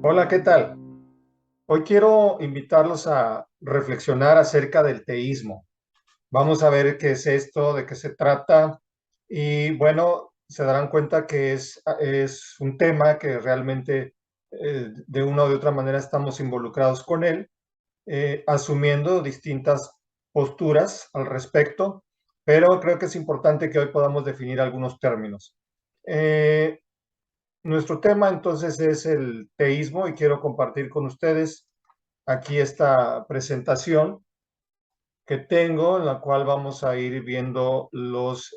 Hola, ¿qué tal? Hoy quiero invitarlos a reflexionar acerca del teísmo. Vamos a ver qué es esto, de qué se trata y bueno, se darán cuenta que es un tema que realmente de una u otra manera estamos involucrados con él, asumiendo distintas posturas al respecto, pero creo que es importante que hoy podamos definir algunos términos. Eh, Nuestro tema entonces es el teísmo y quiero compartir con ustedes aquí esta presentación que tengo en la cual vamos a ir viendo los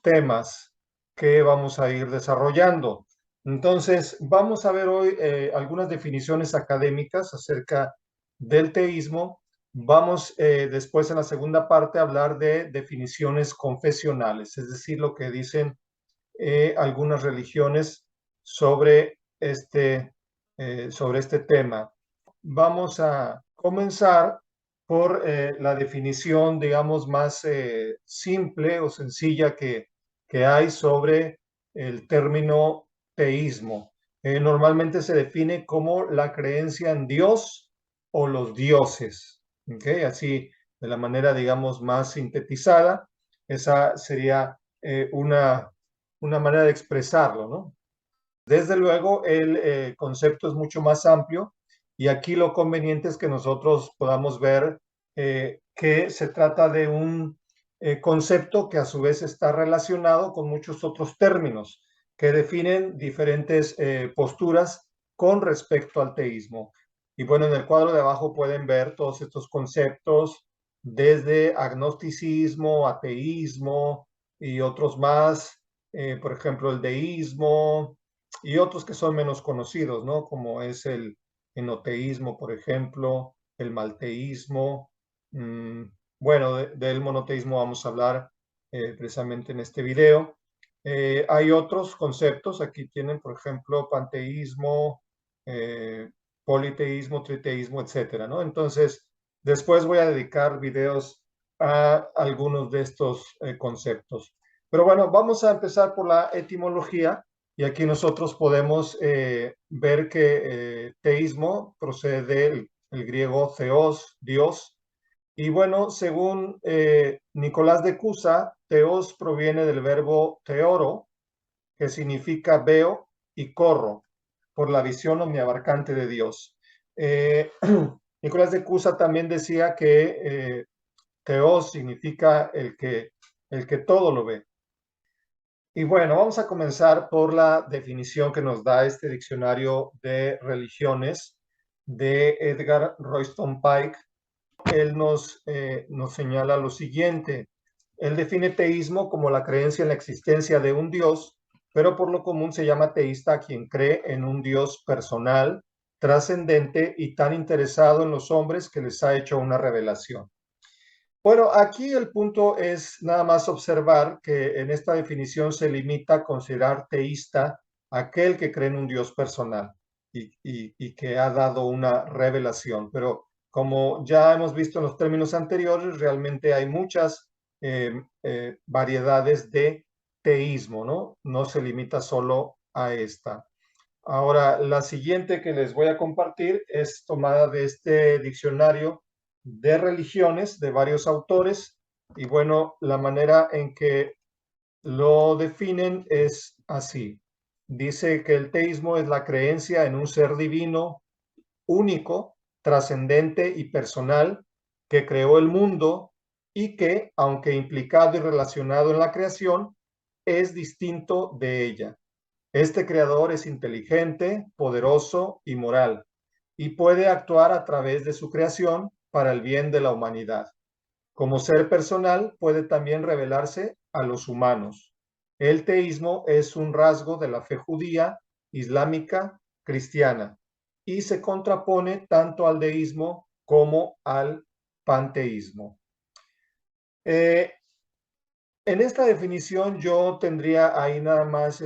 temas que vamos a ir desarrollando. Entonces, vamos a ver hoy algunas definiciones académicas acerca del teísmo. Vamos después en la segunda parte a hablar de definiciones confesionales, es decir, lo que dicen algunas religiones sobre sobre este tema. Vamos a comenzar por la definición, digamos, más simple o sencilla que hay sobre el término teísmo. Normalmente se define como la creencia en Dios o los dioses. ¿Okay? Así, de la manera, digamos, más sintetizada, esa sería una manera de expresarlo, ¿no? Desde luego, el concepto es mucho más amplio y aquí lo conveniente es que nosotros podamos ver que se trata de un concepto que a su vez está relacionado con muchos otros términos que definen diferentes posturas con respecto al teísmo. Y bueno, en el cuadro de abajo pueden ver todos estos conceptos desde agnosticismo, ateísmo y otros más, por ejemplo, el deísmo, y otros que son menos conocidos, ¿no? Como es el enoteísmo, por ejemplo, el malteísmo. Mm, bueno, del monoteísmo vamos a hablar precisamente en este video. Hay otros conceptos, aquí tienen, por ejemplo, panteísmo, eh, politeísmo, triteísmo, etcétera, ¿no? Entonces, después voy a dedicar videos a algunos de estos conceptos. Pero bueno, vamos a empezar por la etimología. Y aquí nosotros podemos ver que teísmo procede del griego theos, Dios. Y bueno, según Nicolás de Cusa, teos proviene del verbo teoro, que significa veo y corro, por la visión omniabarcante de Dios. Nicolás de Cusa también decía que teos significa el que todo lo ve. Y bueno, vamos a comenzar por la definición que nos da este diccionario de religiones de Edgar Royston Pike. Él nos señala lo siguiente. Él define teísmo como la creencia en la existencia de un Dios, pero por lo común se llama teísta a quien cree en un Dios personal, trascendente y tan interesado en los hombres que les ha hecho una revelación. Bueno, aquí el punto es nada más observar que en esta definición se limita a considerar teísta aquel que cree en un Dios personal y que ha dado una revelación. Pero como ya hemos visto en los términos anteriores, realmente hay muchas variedades de teísmo, ¿no? No se limita solo a esta. Ahora, la siguiente que les voy a compartir es tomada de este diccionario de religiones de varios autores y bueno, la manera en que lo definen es así. Dice que el teísmo es la creencia en un ser divino, único, trascendente y personal que creó el mundo y que, aunque implicado y relacionado en la creación, es distinto de ella. Este creador es inteligente, poderoso y moral, y puede actuar a través de su creación para el bien de la humanidad. Como ser personal, puede también revelarse a los humanos. El teísmo es un rasgo de la fe judía, islámica, cristiana, y se contrapone tanto al deísmo como al panteísmo. Eh, En esta definición yo tendría ahí nada más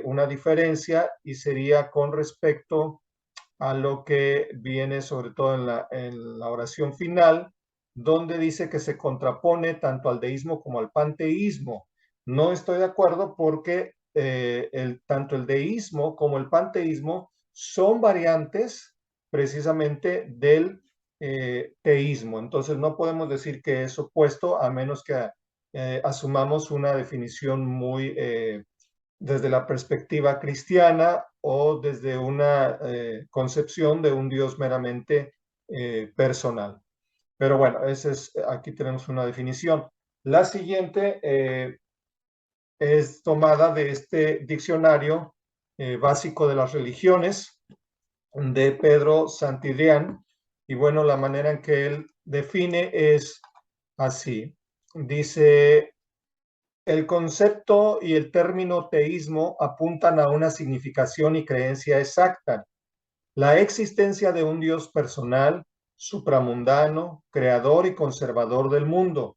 una diferencia y sería con respecto a lo que viene sobre todo en la oración final, donde dice que se contrapone tanto al deísmo como al panteísmo. No estoy de acuerdo porque tanto el deísmo como el panteísmo son variantes precisamente del teísmo. Entonces no podemos decir que es opuesto a menos que asumamos una definición muy desde la perspectiva cristiana o desde una concepción de un Dios meramente personal. Pero bueno, aquí tenemos una definición. La siguiente es tomada de este diccionario básico de las religiones de Pedro Santillán. Y bueno, la manera en que él define es así. Dice, el concepto y el término teísmo apuntan a una significación y creencia exacta. La existencia de un Dios personal, supramundano, creador y conservador del mundo.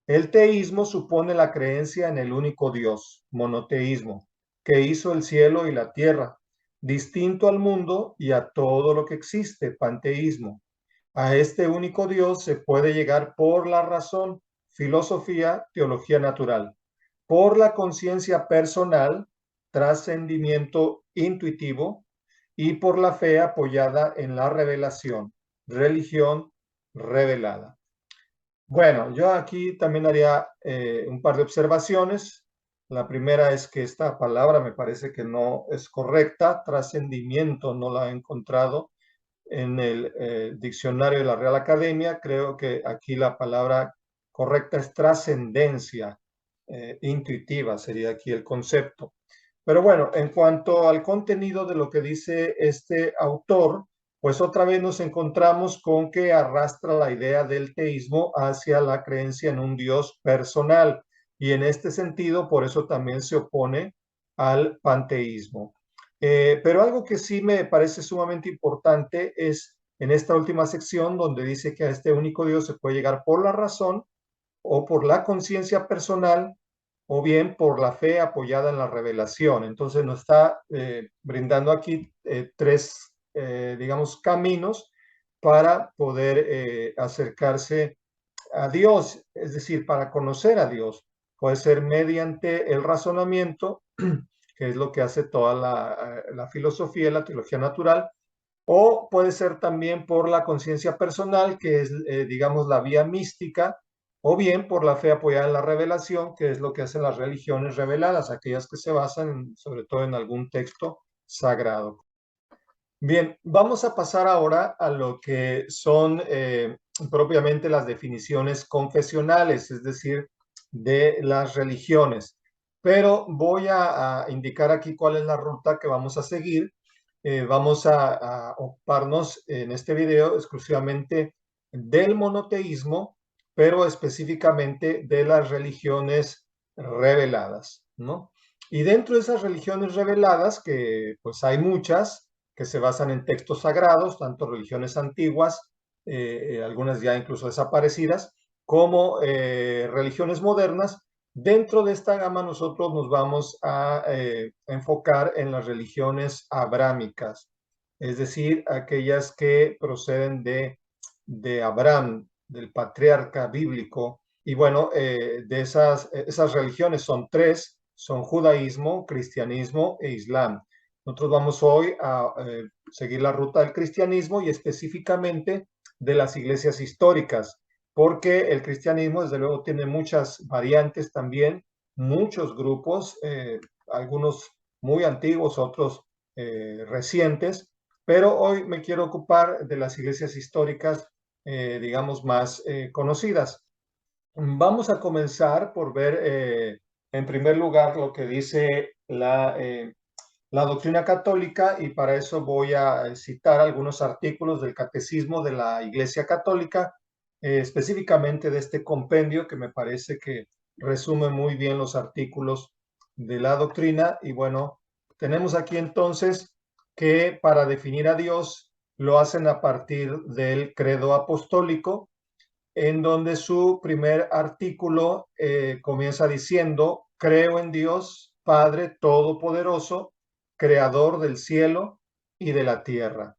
El teísmo supone la creencia en el único Dios, monoteísmo, que hizo el cielo y la tierra, distinto al mundo y a todo lo que existe, panteísmo. A este único Dios se puede llegar por la razón, filosofía, teología natural, por la conciencia personal, trascendimiento intuitivo, y por la fe apoyada en la revelación, religión revelada. Bueno, yo aquí también haría un par de observaciones. La primera es que esta palabra me parece que no es correcta. Trascendimiento no la he encontrado en el diccionario de la Real Academia. Creo que aquí la palabra correcta es trascendencia intuitiva, sería aquí el concepto. Pero bueno, en cuanto al contenido de lo que dice este autor, pues otra vez nos encontramos con que arrastra la idea del teísmo hacia la creencia en un Dios personal. Y en este sentido, por eso también se opone al panteísmo. Pero algo que sí me parece sumamente importante es en esta última sección donde dice que a este único Dios se puede llegar por la razón o por la conciencia personal o bien por la fe apoyada en la revelación. Entonces nos está brindando aquí tres, digamos, caminos para poder acercarse a Dios, es decir, para conocer a Dios. Puede ser mediante el razonamiento, que es lo que hace toda la filosofía y la teología natural, o puede ser también por la conciencia personal, que es, digamos, la vía mística, o bien por la fe apoyada en la revelación, que es lo que hacen las religiones reveladas, aquellas que se basan sobre todo en algún texto sagrado. Bien, vamos a pasar ahora a lo que son propiamente las definiciones confesionales, es decir, de las religiones. Pero voy a indicar aquí cuál es la ruta que vamos a seguir. Vamos a ocuparnos en este video exclusivamente del monoteísmo, pero específicamente de las religiones reveladas, ¿no? Y dentro de esas religiones reveladas, que pues hay muchas, que se basan en textos sagrados, tanto religiones antiguas, algunas ya incluso desaparecidas, como religiones modernas. Dentro de esta gama nosotros nos vamos a enfocar en las religiones abrámicas, es decir, aquellas que proceden de Abraham, del patriarca bíblico. Y bueno, de esas religiones son tres, son judaísmo, cristianismo e islam. Nosotros vamos hoy a seguir la ruta del cristianismo y específicamente de las iglesias históricas, porque el cristianismo desde luego tiene muchas variantes también, muchos grupos, algunos muy antiguos, otros recientes, pero hoy me quiero ocupar de las iglesias históricas, digamos, más conocidas. Vamos a comenzar por ver, en primer lugar, lo que dice la doctrina católica, y para eso voy a citar algunos artículos del Catecismo de la Iglesia Católica, específicamente de este compendio que me parece que resume muy bien los artículos de la doctrina. Y bueno, tenemos aquí entonces que para definir a Dios lo hacen a partir del credo apostólico, en donde su primer artículo comienza diciendo: creo en Dios, Padre Todopoderoso, Creador del cielo y de la tierra.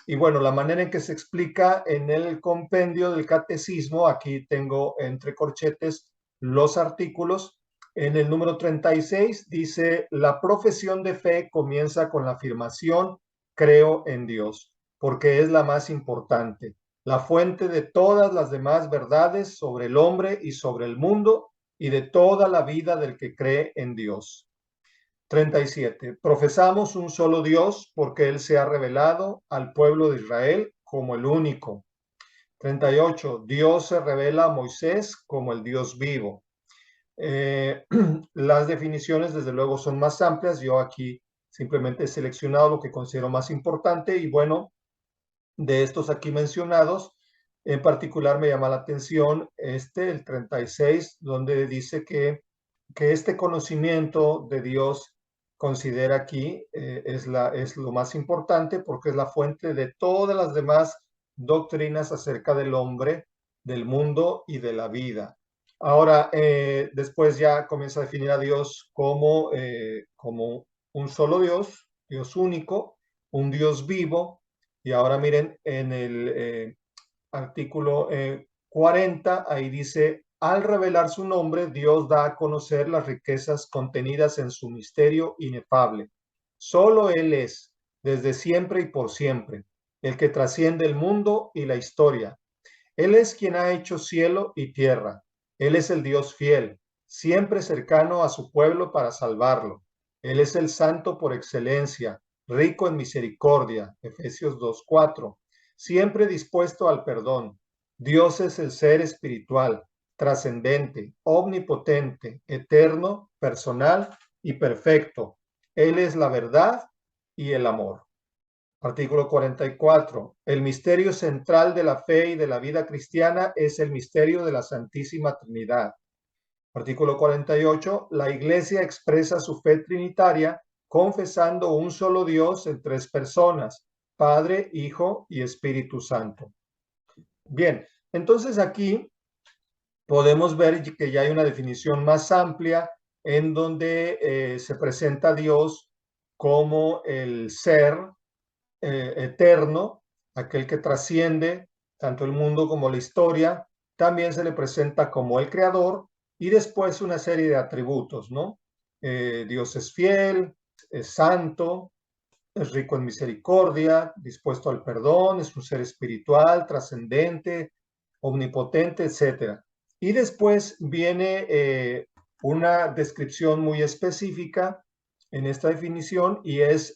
Y bueno, la manera en que se explica en el compendio del catecismo, aquí tengo entre corchetes los artículos. En el número 36 dice: la profesión de fe comienza con la afirmación: creo en Dios, porque es la más importante, la fuente de todas las demás verdades sobre el hombre y sobre el mundo y de toda la vida del que cree en Dios. 37. Profesamos un solo Dios porque Él se ha revelado al pueblo de Israel como el único. 38. Dios se revela a Moisés como el Dios vivo. Las definiciones, desde luego, son más amplias. Yo aquí simplemente he seleccionado lo que considero más importante y bueno, de estos aquí mencionados, en particular me llama la atención el 36, donde dice que este conocimiento de Dios considera aquí es lo más importante porque es la fuente de todas las demás doctrinas acerca del hombre, del mundo y de la vida. Ahora, después ya comienza a definir a Dios como un solo Dios, Dios único, un Dios vivo. Y ahora miren en el artículo 40, ahí dice, al revelar su nombre, Dios da a conocer las riquezas contenidas en su misterio inefable. Solo Él es, desde siempre y por siempre, el que trasciende el mundo y la historia. Él es quien ha hecho cielo y tierra. Él es el Dios fiel, siempre cercano a su pueblo para salvarlo. Él es el santo por excelencia, rico en misericordia, Efesios 2:4, siempre dispuesto al perdón. Dios es el ser espiritual, trascendente, omnipotente, eterno, personal y perfecto. Él es la verdad y el amor. Artículo 44. El misterio central de la fe y de la vida cristiana es el misterio de la Santísima Trinidad. Artículo 48. La Iglesia expresa su fe trinitaria confesando un solo Dios en tres personas, Padre, Hijo y Espíritu Santo. Bien, entonces aquí podemos ver que ya hay una definición más amplia en donde se presenta a Dios como el ser eterno, aquel que trasciende tanto el mundo como la historia. También se le presenta como el creador y después una serie de atributos, ¿no? Dios es fiel, es santo, es rico en misericordia, dispuesto al perdón, es un ser espiritual, trascendente, omnipotente, etc. Y después viene una descripción muy específica en esta definición y es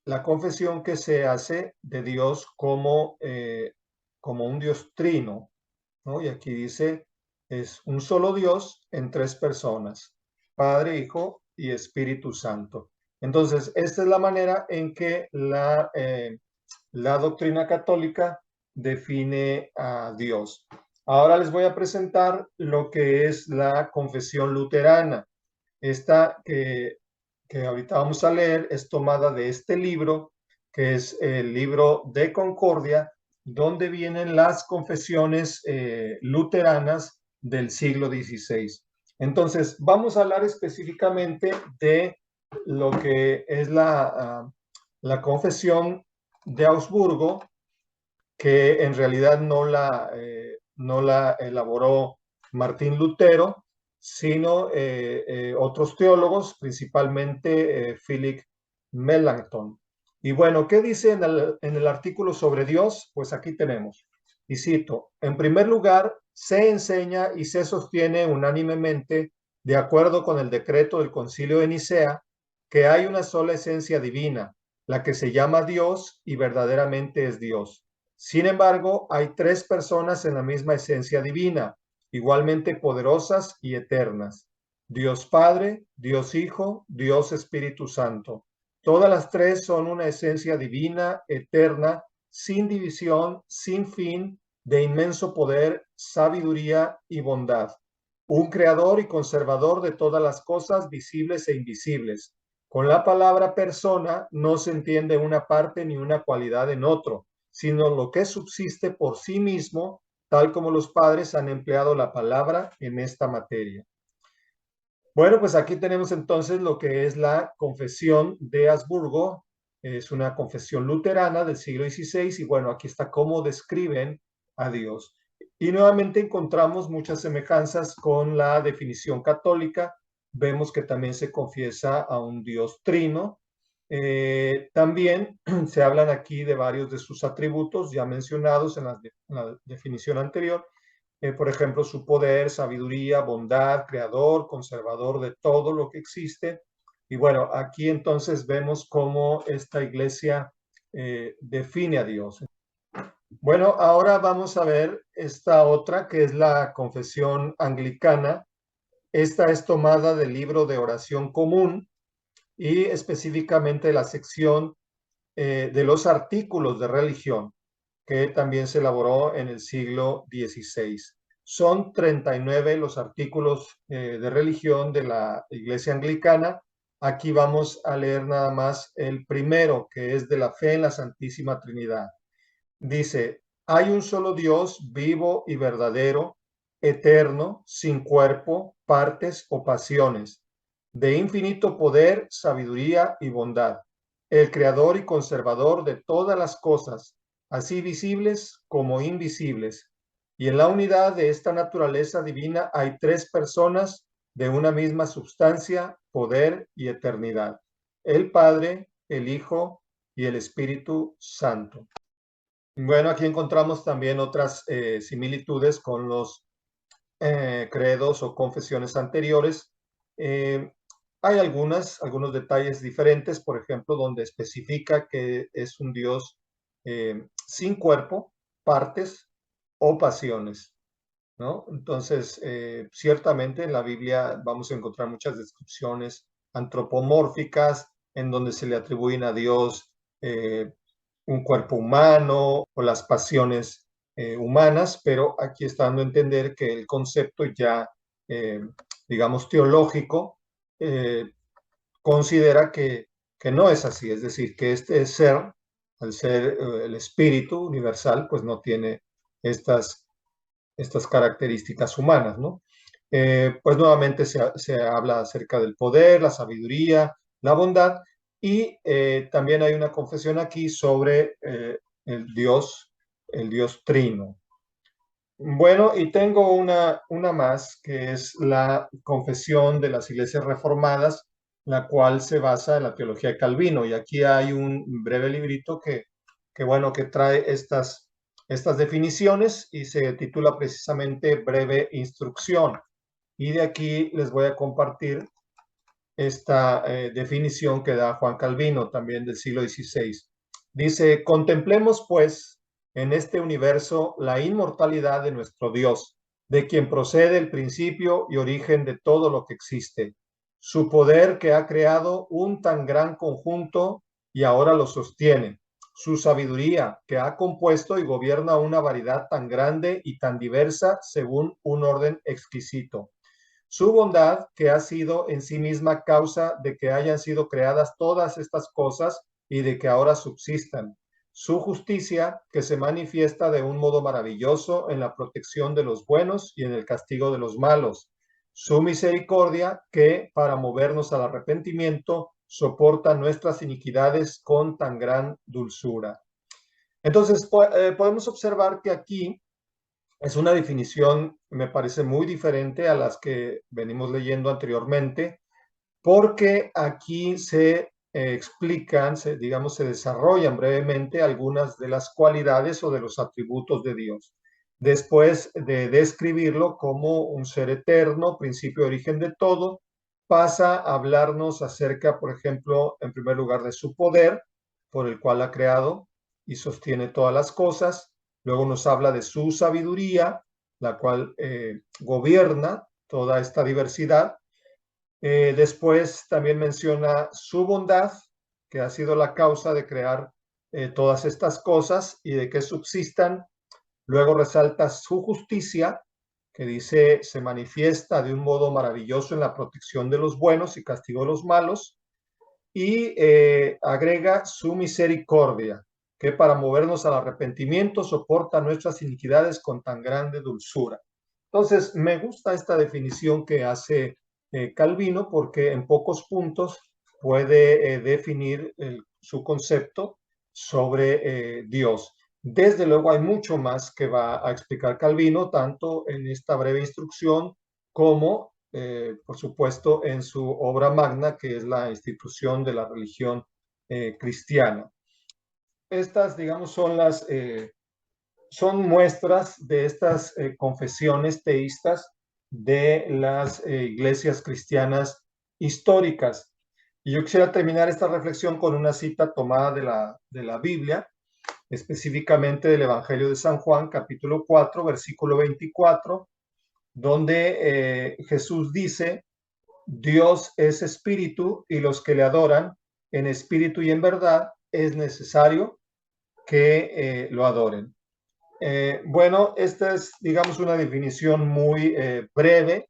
la confesión que se hace de Dios como un Dios trino, ¿no? Y aquí dice, es un solo Dios en tres personas, Padre, Hijo y Espíritu Santo. Entonces, esta es la manera en que la doctrina católica define a Dios. Ahora les voy a presentar lo que es la confesión luterana. Esta que ahorita vamos a leer es tomada de este libro, que es el libro de Concordia, donde vienen las confesiones luteranas del siglo XVI. Entonces, vamos a hablar específicamente de lo que es la confesión de Augsburgo, que en realidad no la elaboró Martín Lutero, sino otros teólogos, principalmente Philip Melanchthon. Y bueno, ¿qué dice en el artículo sobre Dios? Pues aquí tenemos, y cito, en primer lugar, se enseña y se sostiene unánimemente, de acuerdo con el decreto del Concilio de Nicea, que hay una sola esencia divina, la que se llama Dios y verdaderamente es Dios. Sin embargo, hay tres personas en la misma esencia divina, igualmente poderosas y eternas. Dios Padre, Dios Hijo, Dios Espíritu Santo. Todas las tres son una esencia divina, eterna, sin división, sin fin, de inmenso poder, sabiduría y bondad. Un creador y conservador de todas las cosas visibles e invisibles. Con la palabra persona no se entiende una parte ni una cualidad en otro, sino lo que subsiste por sí mismo, tal como los padres han empleado la palabra en esta materia. Bueno, pues aquí tenemos entonces lo que es la confesión de Habsburgo. Es una confesión luterana del siglo XVI y bueno, aquí está cómo describen a Dios. Y nuevamente encontramos muchas semejanzas con la definición católica. Vemos que también se confiesa a un Dios trino, También se hablan aquí de varios de sus atributos ya mencionados en la definición anterior. Por ejemplo, su poder, sabiduría, bondad, creador, conservador de todo lo que existe. Y bueno, aquí entonces vemos cómo esta iglesia define a Dios. Bueno, ahora vamos a ver esta otra que es la confesión anglicana. Esta es tomada del libro de oración común y específicamente la sección de los artículos de religión, que también se elaboró en el siglo XVI. Son 39 los artículos de religión de la Iglesia Anglicana. Aquí vamos a leer nada más el primero, que es de la fe en la Santísima Trinidad. Dice, hay un solo Dios vivo y verdadero, eterno, sin cuerpo, partes o pasiones, de infinito poder, sabiduría y bondad, el creador y conservador de todas las cosas, así visibles como invisibles. Y en la unidad de esta naturaleza divina hay tres personas de una misma substancia, poder y eternidad, el Padre, el Hijo y el Espíritu Santo. Bueno, aquí encontramos también otras similitudes con los credos o confesiones anteriores. Eh, hay algunos detalles diferentes, por ejemplo, donde especifica que es un Dios sin cuerpo, partes o pasiones, ¿no? Entonces, ciertamente en la Biblia vamos a encontrar muchas descripciones antropomórficas en donde se le atribuyen a Dios un cuerpo humano o las pasiones humanas, pero aquí está dando a entender que el concepto ya, eh, digamos, teológico, eh, considera que no es así, es decir, que este ser, al ser el espíritu universal, pues no tiene estas características humanas, ¿no? Pues nuevamente se habla acerca del poder, la sabiduría, la bondad, y también hay una confesión aquí sobre el Dios Trino. Bueno, y tengo una más, que es la confesión de las iglesias reformadas, la cual se basa en la teología de Calvino. Y aquí hay un breve librito bueno, que trae estas definiciones y se titula precisamente Breve Instrucción. Y de aquí les voy a compartir esta definición que da Juan Calvino, también del siglo XVI. Dice, contemplemos pues en este universo la inmortalidad de nuestro Dios, de quien procede el principio y origen de todo lo que existe, su poder que ha creado un tan gran conjunto y ahora lo sostiene, su sabiduría que ha compuesto y gobierna una variedad tan grande y tan diversa según un orden exquisito, su bondad, que ha sido en sí misma causa de que hayan sido creadas todas estas cosas y de que ahora subsistan. Su justicia, que se manifiesta de un modo maravilloso en la protección de los buenos y en el castigo de los malos. Su misericordia, que para movernos al arrepentimiento soporta nuestras iniquidades con tan gran dulzura. Entonces, podemos observar que aquí es una definición, me parece muy diferente a las que venimos leyendo anteriormente, porque aquí se explican, digamos, se desarrollan brevemente algunas de las cualidades o de los atributos de Dios. Después de describirlo como un ser eterno, principio y origen de todo, pasa a hablarnos acerca, por ejemplo, en primer lugar, de su poder, por el cual ha creado y sostiene todas las cosas. Luego nos habla de su sabiduría, la cual gobierna toda esta diversidad. Después también menciona su bondad, que ha sido la causa de crear todas estas cosas y de que subsistan. Luego resalta su justicia, que dice se manifiesta de un modo maravilloso en la protección de los buenos y castigo de los malos. Y agrega su misericordia, que para movernos al arrepentimiento soporta nuestras iniquidades con tan grande dulzura. Entonces, me gusta esta definición que hace Calvino porque en pocos puntos puede definir su concepto sobre Dios. Desde luego hay mucho más que va a explicar Calvino, tanto en esta breve instrucción como, por supuesto, en su obra magna, que es la institución de la religión cristiana. Estas, digamos, son muestras de estas confesiones teístas de las iglesias cristianas históricas. Y yo quisiera terminar esta reflexión con una cita tomada de la Biblia, específicamente del Evangelio de San Juan, capítulo 4, versículo 24, donde Jesús dice: Dios es espíritu y los que le adoran en espíritu y en verdad es necesario que lo adoren. Bueno, esta es, digamos, una definición muy breve,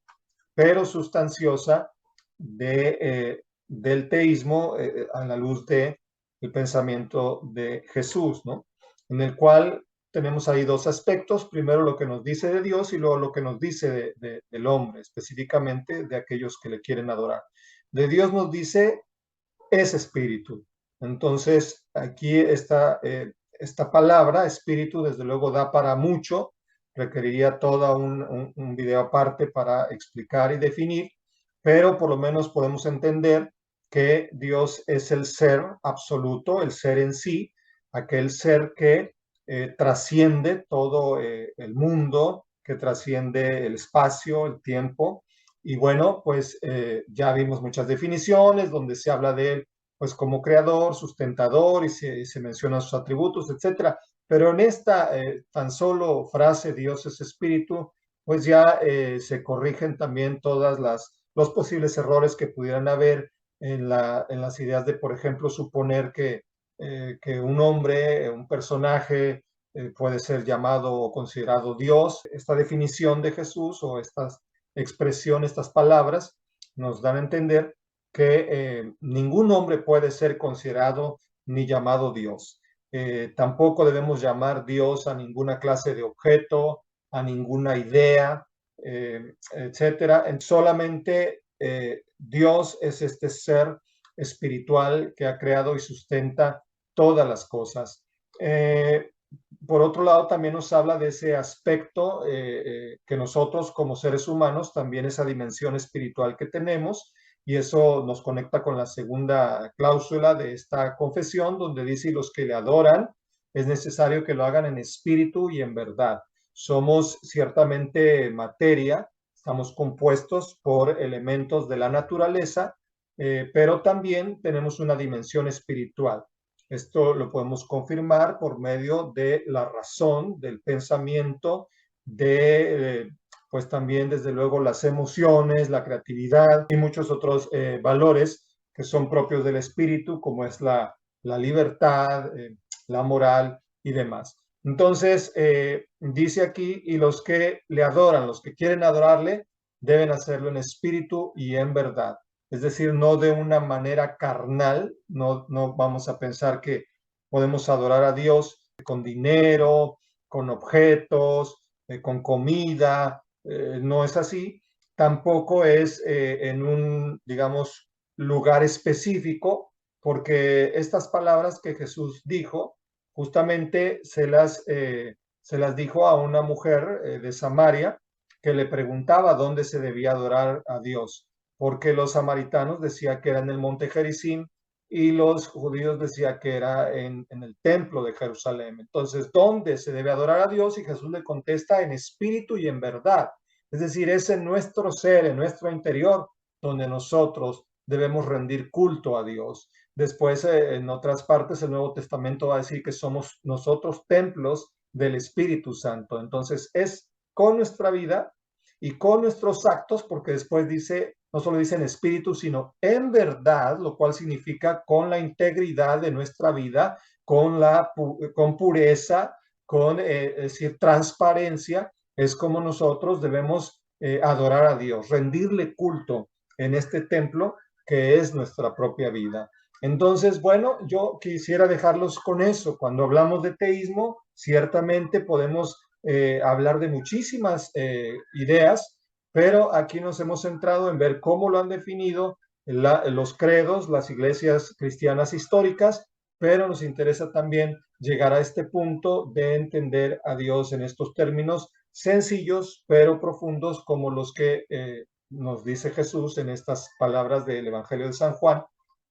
pero sustanciosa del teísmo a la luz del pensamiento de Jesús, ¿no? En el cual tenemos ahí dos aspectos: primero lo que nos dice de Dios y luego lo que nos dice del hombre, específicamente de aquellos que le quieren adorar. De Dios nos dice: es espíritu. Entonces, aquí esta palabra, espíritu, desde luego da para mucho, requeriría todo un video aparte para explicar y definir, pero por lo menos podemos entender que Dios es el ser absoluto, el ser en sí, aquel ser que trasciende todo el mundo, que trasciende el espacio, el tiempo. Y bueno, pues ya vimos muchas definiciones donde se habla de él pues como creador, sustentador, y se mencionan sus atributos, etcétera. Pero en esta tan solo frase, Dios es espíritu, pues ya se corrigen también todas los posibles errores que pudieran haber en las ideas de, por ejemplo, suponer que un hombre, un personaje, puede ser llamado o considerado Dios. Esta definición de Jesús o estas expresiones, estas palabras, nos dan a entender que ningún hombre puede ser considerado ni llamado Dios. Tampoco debemos llamar Dios a ninguna clase de objeto, a ninguna idea, etcétera. Solamente Dios es este ser espiritual que ha creado y sustenta todas las cosas. Por otro lado, también nos habla de ese aspecto que nosotros como seres humanos, también esa dimensión espiritual que tenemos, y eso nos conecta con la segunda cláusula de esta confesión, donde dice: y los que le adoran, es necesario que lo hagan en espíritu y en verdad. Somos ciertamente materia, estamos compuestos por elementos de la naturaleza, pero también tenemos una dimensión espiritual. Esto lo podemos confirmar por medio de la razón, del pensamiento, pues también desde luego las emociones, la creatividad y muchos otros valores que son propios del espíritu, como es la libertad, la moral y demás. Entonces, dice aquí: y los que le adoran, los que quieren adorarle, deben hacerlo en espíritu y en verdad. Es decir, no de una manera carnal, no vamos a pensar que podemos adorar a Dios con dinero, con objetos, con comida. No es así. Tampoco es en un, digamos, lugar específico, porque estas palabras que Jesús dijo, justamente se las dijo a una mujer de Samaria que le preguntaba dónde se debía adorar a Dios, porque los samaritanos decían que era en el monte Gerizim y los judíos decían que era en el templo de Jerusalén. Entonces, ¿dónde se debe adorar a Dios? Y Jesús le contesta: en espíritu y en verdad. Es decir, es en nuestro ser, en nuestro interior, donde nosotros debemos rendir culto a Dios. Después, en otras partes, el Nuevo Testamento va a decir que somos nosotros templos del Espíritu Santo. Entonces, es con nuestra vida y con nuestros actos, porque después dice, no solo dice en espíritu, sino en verdad, lo cual significa con la integridad de nuestra vida, con pureza, con es decir, transparencia. Es como nosotros debemos adorar a Dios, rendirle culto en este templo que es nuestra propia vida. Entonces, bueno, yo quisiera dejarlos con eso. Cuando hablamos de teísmo, ciertamente podemos hablar de muchísimas ideas, pero aquí nos hemos centrado en ver cómo lo han definido los credos, las iglesias cristianas históricas, pero nos interesa también llegar a este punto de entender a Dios en estos términos sencillos pero profundos, como los que nos dice Jesús en estas palabras del Evangelio de San Juan,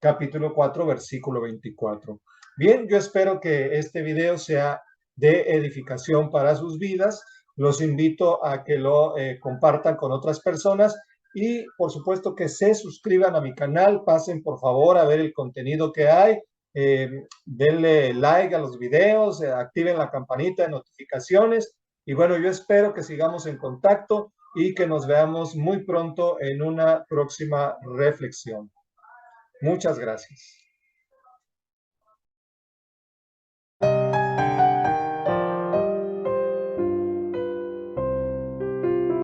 capítulo 4, versículo 24. Bien, yo espero que este video sea de edificación para sus vidas. Los invito a que lo compartan con otras personas y por supuesto que se suscriban a mi canal, pasen por favor a ver el contenido que hay, denle like a los videos, activen la campanita de notificaciones y bueno, yo espero que sigamos en contacto y que nos veamos muy pronto en una próxima reflexión. Muchas gracias.